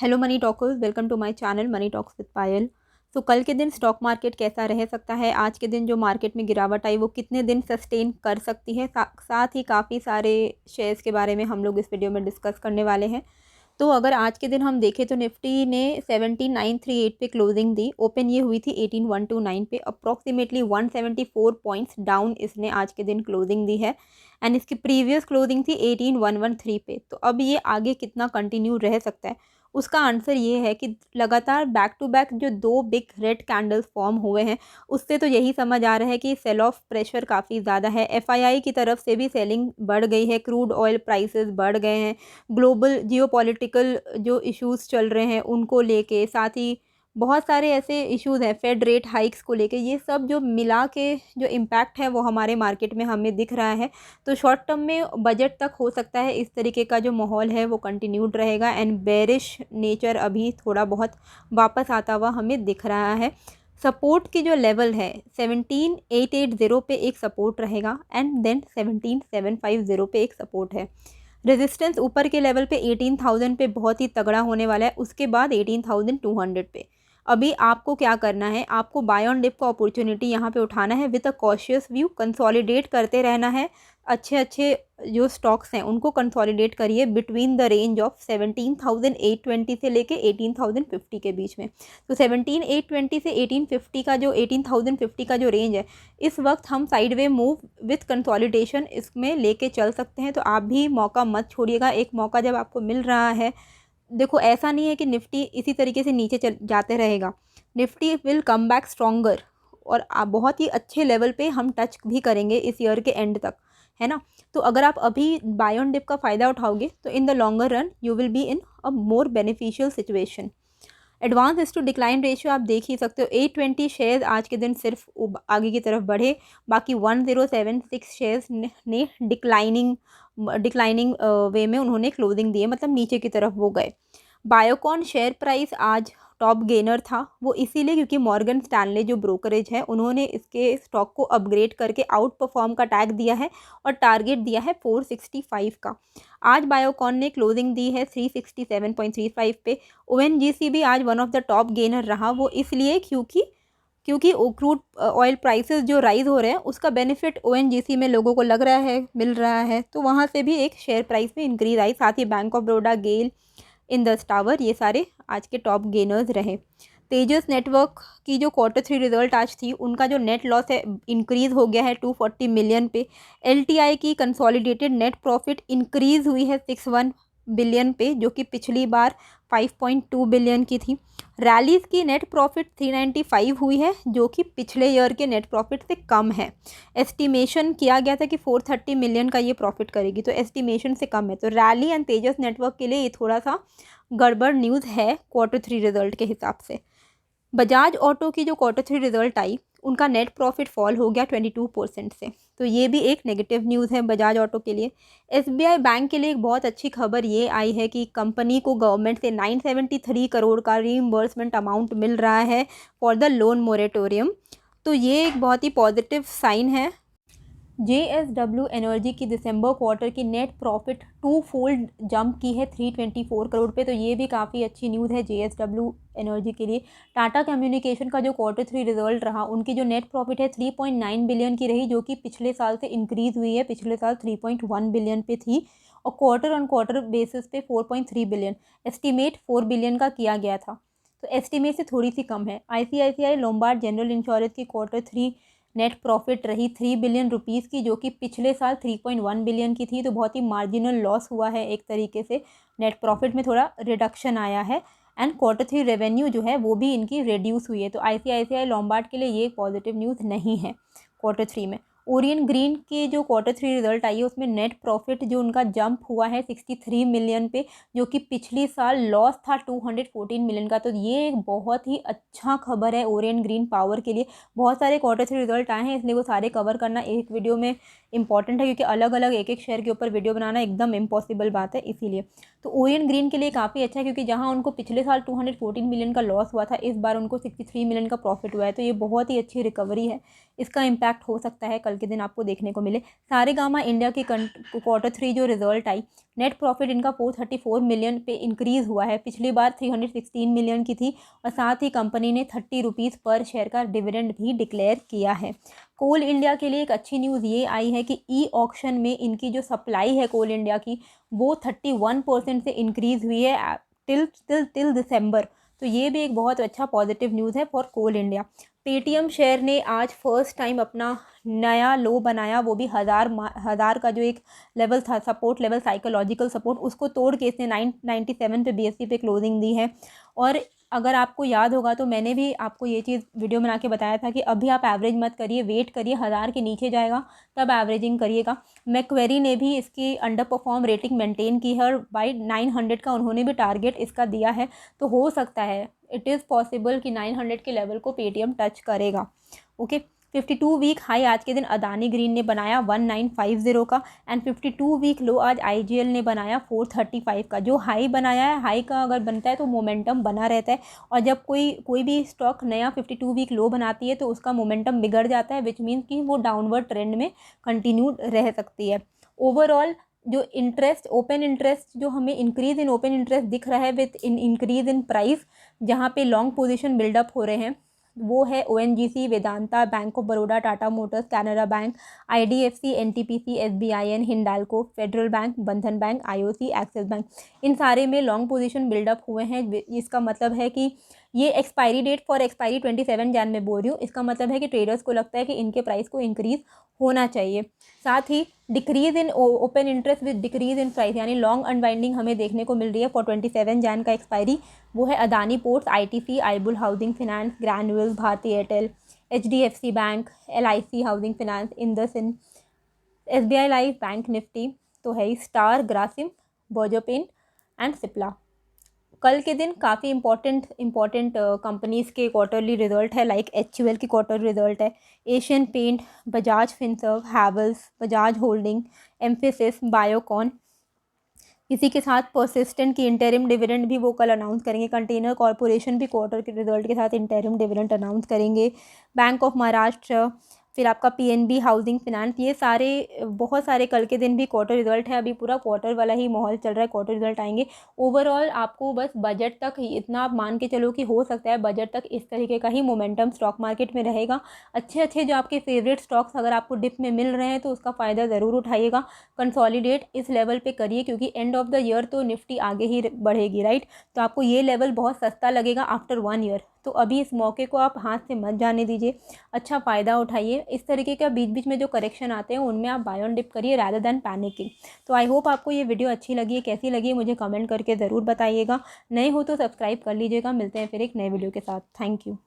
Hello money talkers, welcome to my channel money talks with Payal. तो कल के दिन स्टॉक मार्केट कैसा रह सकता है, आज के दिन जो मार्केट में गिरावट आई वो कितने दिन सस्टेन कर सकती है, साथ ही काफ़ी सारे शेयर्स के बारे में हम लोग इस वीडियो में डिस्कस करने वाले हैं। तो अगर आज के दिन हम देखें तो निफ्टी ने 17938 पे क्लोजिंग दी। ओपन ये हुई थी 18129 पे, अप्रॉक्सीमेटली 174 पॉइंट्स डाउन इसने आज के दिन क्लोजिंग दी है। एंड इसकी प्रीवियस क्लोजिंग थी 18113 पे। तो अब ये आगे कितना कंटिन्यू रह सकता है, उसका आंसर ये है कि लगातार बैक टू बैक जो दो बिग रेड कैंडल्स फॉर्म हुए हैं, उससे तो यही समझ आ रहा है कि सेल ऑफ प्रेशर काफ़ी ज़्यादा है। एफआईआई की तरफ से भी सेलिंग बढ़ गई है, क्रूड ऑयल प्राइसेस बढ़ गए हैं, ग्लोबल जियोपॉलिटिकल जो इश्यूज चल रहे हैं उनको लेके, साथ ही बहुत सारे ऐसे इश्यूज हैं फेड रेट हाइक्स को लेके, ये सब जो मिला के जो इम्पैक्ट है वो हमारे मार्केट में हमें दिख रहा है। तो शॉर्ट टर्म में बजट तक हो सकता है इस तरीके का जो माहौल है वो कंटिन्यूड रहेगा एंड बेरिश नेचर अभी थोड़ा बहुत वापस आता हुआ हमें दिख रहा है। सपोर्ट की जो लेवल है 17880 पे एक सपोर्ट रहेगा एंड देन 17750 पे एक सपोर्ट है। रेजिस्टेंस ऊपर के लेवल पे 18000 पे बहुत ही तगड़ा होने वाला है, उसके बाद 18200 पे। अभी आपको क्या करना है, आपको बाय ऑन डिप का अपॉर्चुनिटी यहाँ पे उठाना है with a cautious view, consolidate करते रहना है। अच्छे अच्छे जो स्टॉक्स हैं उनको कंसोलिडेट करिए बिटवीन द रेंज ऑफ 17820 से लेके 18050 के बीच में। तो 17820 से 1850 का जो 18050 का जो रेंज है, इस वक्त हम साइडवे मूव विथ कंसोलिडेशन इसमें लेके चल सकते हैं। तो आप भी मौका मत छोड़िएगा, एक मौका जब आपको मिल रहा है। देखो ऐसा नहीं है कि निफ्टी इसी तरीके से नीचे चल जाते रहेगा, Nifty will come back stronger और बहुत ही अच्छे लेवल पे हम टच भी करेंगे इस ईयर के एंड तक, है ना। तो अगर आप अभी बाय ऑन डिप का फ़ायदा उठाओगे तो in the longer run you will be in a more beneficial situation. Advance to decline ratio आप देख ही सकते हो, 820 शेयर्स आज के दिन सिर्फ आगे की तरफ बढ़े, बाकी 1076 शेयर्स ने डिक्लाइनिंग वे में उन्होंने क्लोजिंग दी है, मतलब नीचे की तरफ वो गए। बायोकॉन शेयर प्राइस आज टॉप गेनर था, वो इसीलिए क्योंकि मॉर्गन स्टैनले जो ब्रोकरेज है उन्होंने इसके स्टॉक को अपग्रेड करके आउट परफॉर्म का टैग दिया है और टारगेट दिया है 465 का। आज बायोकॉन ने क्लोजिंग दी है 367.35 पे। ओएनजीसी भी आज one of the top gainer रहा, वो इसलिए क्योंकि क्रूड ऑयल प्राइसेस जो राइज हो रहे हैं उसका बेनिफिट ओएनजीसी में लोगों को लग रहा है, मिल रहा है, तो वहाँ से भी एक शेयर प्राइस में इंक्रीज आई। साथ ही bank of Baroda, GAIL, Indus tower, ये सारे आज के टॉप गेनर्स रहे। तेजस नेटवर्क की जो Q3 रिजल्ट आज थी, उनका जो नेट लॉस है इंक्रीज़ हो गया है 240 मिलियन पे। एलटीआई की कंसोलिडेटेड नेट प्रॉफिट इंक्रीज़ हुई है 61 बिलियन पे, जो कि पिछली बार 5.2 बिलियन की थी। रैलीज़ की नेट प्रॉफिट 395 हुई है, जो कि पिछले ईयर के नेट प्रॉफिट से कम है। एस्टिमेशन किया गया था कि 430 मिलियन का ये प्रॉफिट करेगी, तो एस्टिमेशन से कम है। तो रैली एंड तेजस नेटवर्क के लिए ये थोड़ा सा गड़बड़ न्यूज़ है Q3 रिजल्ट के हिसाब से। बजाज ऑटो की जो Q3 रिजल्ट आई, उनका नेट प्रॉफिट फॉल हो गया 22% से, तो ये भी एक नेगेटिव न्यूज़ है बजाज ऑटो के लिए। एसबीआई बैंक के लिए एक बहुत अच्छी खबर ये आई है कि कंपनी को गवर्नमेंट से 973 करोड़ का रीइंबर्समेंट अमाउंट मिल रहा है फॉर द लोन मोरेटोरियम, तो ये एक बहुत ही पॉजिटिव साइन है। JSW एनर्जी की दिसंबर क्वार्टर की नेट प्रॉफिट 2-फोल्ड जंप की है 324 करोड़ पे, तो ये भी काफ़ी अच्छी न्यूज़ है JSW एनर्जी के लिए। टाटा कम्युनिकेशन का जो Q3 रिजल्ट रहा, उनकी जो नेट प्रॉफिट है 3.9 बिलियन की रही, जो कि पिछले साल से इंक्रीज़ हुई है, पिछले साल 3.1 बिलियन पे थी और क्वार्टर ऑन क्वार्टर बेसिस पे 4.3 बिलियन, एस्टिमेट 4 बिलियन का किया गया था, तो एस्टिमेट से थोड़ी सी कम है। ICICI लोम्बार्ड जनरल इंश्योरेंस की Q3 नेट प्रॉफिट रही 3 बिलियन रुपीज़ की, जो कि पिछले साल 3.1 बिलियन की थी, तो बहुत ही मार्जिनल लॉस हुआ है एक तरीके से, नेट प्रॉफिट में थोड़ा रिडक्शन आया है। एंड Q3 रेवेन्यू जो है वो भी इनकी रिड्यूस हुई है, तो ICICI लोम्बार्ड के लिए ये पॉजिटिव न्यूज़ नहीं है Q3 में। ओरियन ग्रीन की जो Q3 रिजल्ट आई है, उसमें नेट प्रॉफिट जो उनका जंप हुआ है 63 मिलियन पे, जो कि पिछली साल लॉस था 214 मिलियन का, तो ये एक बहुत ही अच्छा खबर है ओरियन ग्रीन पावर के लिए। बहुत सारे Q3 रिजल्ट आए हैं, इसलिए वो सारे कवर करना एक वीडियो में इंपॉर्टेंट है, क्योंकि अलग अलग एक एक शेयर के ऊपर वीडियो बनाना एकदम इम्पॉसिबल बात है। इसीलिए तो ओरियन ग्रीन के लिए काफ़ी अच्छा है, क्योंकि जहाँ उनको पिछले साल 214 मिलियन का लॉस हुआ था, इस बार उनको 63 मिलियन का प्रॉफिट हुआ है। तो ये बहुत ही अच्छी रिकवरी है, इसका इम्पैक्ट हो सकता है कल के दिन आपको देखने को मिले। सारेगामा इंडिया की Q3 जो रिजल्ट आई, नेट प्रॉफिट इनका 434 मिलियन पे इंक्रीज़ हुआ है, पिछली बार 316 मिलियन की थी। और साथ ही कंपनी ने 30 रुपीज़ पर शेयर का डिविडेंड भी डिक्लेयर किया है। कोल इंडिया के लिए एक अच्छी न्यूज़ ये आई है कि ई ऑक्शन में इनकी जो सप्लाई है कोल इंडिया की, वो 31% से इंक्रीज़ हुई है टिल दिसंबर। तो ये भी एक बहुत अच्छा पॉजिटिव न्यूज़ है for Coal India. Paytm share ने आज फर्स्ट टाइम अपना नया लो बनाया, वो भी हज़ार का जो एक लेवल था, सपोर्ट लेवल, साइकोलॉजिकल सपोर्ट, उसको तोड़ के इसने 997 पे BSE पे क्लोजिंग दी है। और अगर आपको याद होगा तो मैंने भी आपको ये चीज़ वीडियो बना के बताया था कि अभी आप एवरेज मत करिए, वेट करिए, 1000 के नीचे जाएगा तब एवरेजिंग करिएगा। मैक्वेरी ने भी इसकी अंडर परफॉर्म रेटिंग मेंटेन की है, और बाई 900 का उन्होंने भी टारगेट इसका दिया है। तो हो सकता है, इट इज़ पॉसिबल कि 900 के लेवल को पेटीएम टच करेगा। ओके, 52 वीक हाई आज के दिन अदानी ग्रीन ने बनाया 1950 का, एंड 52 वीक लो आज IGL ने बनाया 435 का। जो हाई बनाया है, हाई का अगर बनता है तो मोमेंटम बना रहता है, और जब कोई भी स्टॉक नया 52 वीक लो बनाती है तो उसका मोमेंटम बिगड़ जाता है, विच मीन्स कि वो डाउनवर्ड ट्रेंड में कंटिन्यू रह सकती है। ओवरऑल जो इंटरेस्ट, ओपन इंटरेस्ट जो हमें इंक्रीज इन ओपन इंटरेस्ट दिख रहा है विथ इंक्रीज इन प्राइस, जहाँ पे लॉन्ग पोजीशन बिल्डअप हो रहे हैं, वो है ONGC, Vedanta, bank of Baroda, Tata Motors, Canara bank, IDFC, NTPC, SBIN, Hindalco, federal bank, बंधन बैंक, IOC, एक्सिस बैंक। इन सारे में लॉन्ग पोजीशन बिल्डअप हुए हैं। इसका मतलब है कि ये expiry date for expiry 27 Jan में बोल रही हूँ। इसका मतलब है कि ट्रेडर्स को लगता है कि इनके प्राइस को इंक्रीज़ होना चाहिए। साथ ही decrease in open interest with decrease in price, यानी लॉन्ग अनवाइंडिंग हमें देखने को मिल रही है फॉर 27 जैन का एक्सपायरी। वो है Adani ports, ITC, Ibull housing finance, Granules, Bharti Airtel, HDFC bank, LIC housing finance, IndusInd, SBI life, bank Nifty, तो है star, Grasim, Berger Paint and Cipla. कल के दिन काफ़ी इंपॉर्टेंट कंपनीज़ के क्वार्टरली रिजल्ट है, लाइक HUL की क्वार्टर रिजल्ट है, Asian paint, Bajaj Finserv, Havells, Bajaj holding, Mphasis, Biocon. इसी के साथ परसिस्टेंट की इंटरिम डिविडेंड भी वो कल अनाउंस करेंगे। कंटेनर कॉर्पोरेशन भी क्वार्टर के रिजल्ट के साथ इंटरिम डिविडेंड अनाउंस करेंगे। बैंक ऑफ महाराष्ट्र, फिर आपका PNB हाउसिंग फाइनेंस, ये सारे बहुत सारे कल के दिन भी क्वार्टर रिजल्ट है। अभी पूरा क्वार्टर वाला ही माहौल चल रहा है, क्वार्टर रिजल्ट आएंगे। ओवरऑल आपको बस बजट तक इतना आप मान के चलो कि हो सकता है बजट तक इस तरीके का ही मोमेंटम स्टॉक मार्केट में रहेगा। अच्छे जो आपके फेवरेट स्टॉक्स अगर आपको डिप में मिल रहे हैं तो उसका फ़ायदा ज़रूर उठाइएगा। कंसोलिडेट इस लेवल पे करिए, क्योंकि एंड ऑफ द ईयर तो निफ्टी आगे ही बढ़ेगी, राइट। तो आपको ये लेवल बहुत सस्ता लगेगा आफ्टर 1 ईयर। तो अभी इस मौके को आप हाथ से मत जाने दीजिए, अच्छा फ़ायदा उठाइए। इस तरीके का बीच बीच में जो करेक्शन आते हैं उनमें आप बाय ऑन डिप करिए रादर दैन पैनिकिंग। तो आई होप आपको ये वीडियो अच्छी लगी है, कैसी लगी है मुझे कमेंट करके ज़रूर बताइएगा। नए हो तो सब्सक्राइब कर लीजिएगा। मिलते हैं फिर एक नए वीडियो के साथ। Thank you.